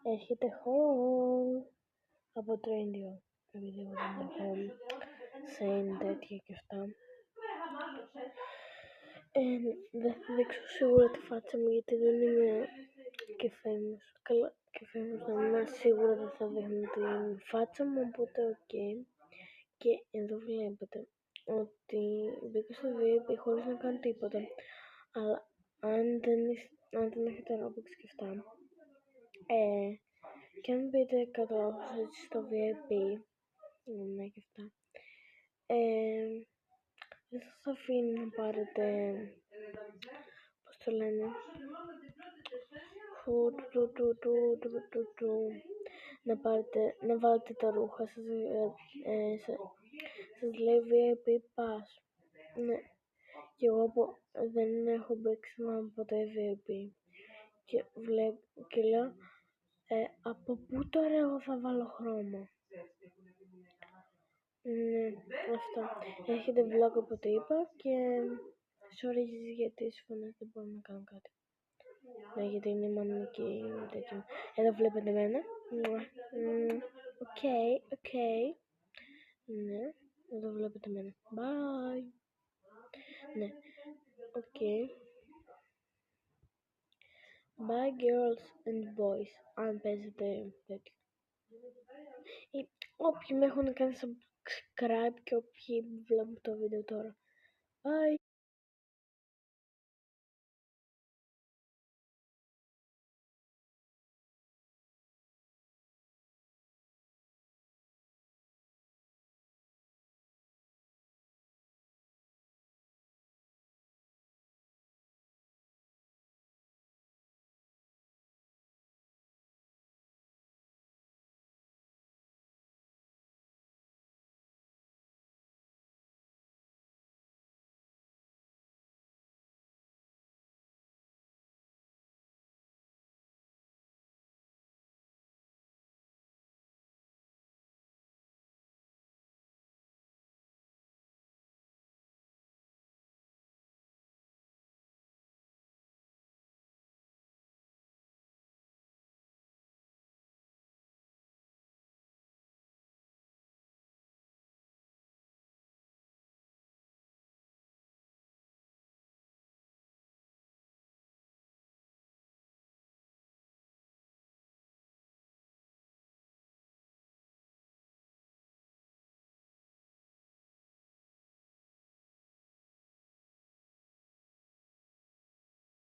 Έρχεται home από το Ίνδιο. Επειδή εγώ δεν έχω σε τέτοια και αυτά. Δεν θα δείξω σίγουρα τη φάτσα μου γιατί δεν είμαι και famous. Καλά, και famous να είμαι, σίγουρα δεν θα δείχνω την φάτσα μου, οπότε ok. Και εδώ βλέπετε ότι μπήκα στο VIP χωρίς να κάνω τίποτα. Αλλά αν δεν έχετε Robux και αυτά, και αν μπείτε κάτω στο VIP, ναι και αυτά, δεν σας αφήνει να πάρετε, πώς το λένε, να βάλετε τα ρούχα σας, σας λέει VIP Pass. Ναι, και εγώ δεν έχω μπέξει ποτέ VIP και λέω από πού τώρα εγώ θα βάλω χρώμα. Ναι, αυτό. Έχετε vlog από ό,τι είπα και sorry γιατί στις φωνές δεν μπορώ να κάνω κάτι. Ναι, γιατί είναι η μάνα και τέτοιο. Εδώ βλέπετε εμένα. Οκ. Ναι, εδώ βλέπετε εμένα. Bye. Ναι, οκ. Bye girls and boys. Αν παίζετε τέτοιο. Όποιοι με έχουν κάνει subscribe και όποιοι βλέπουν το βίντεο τώρα. Bye.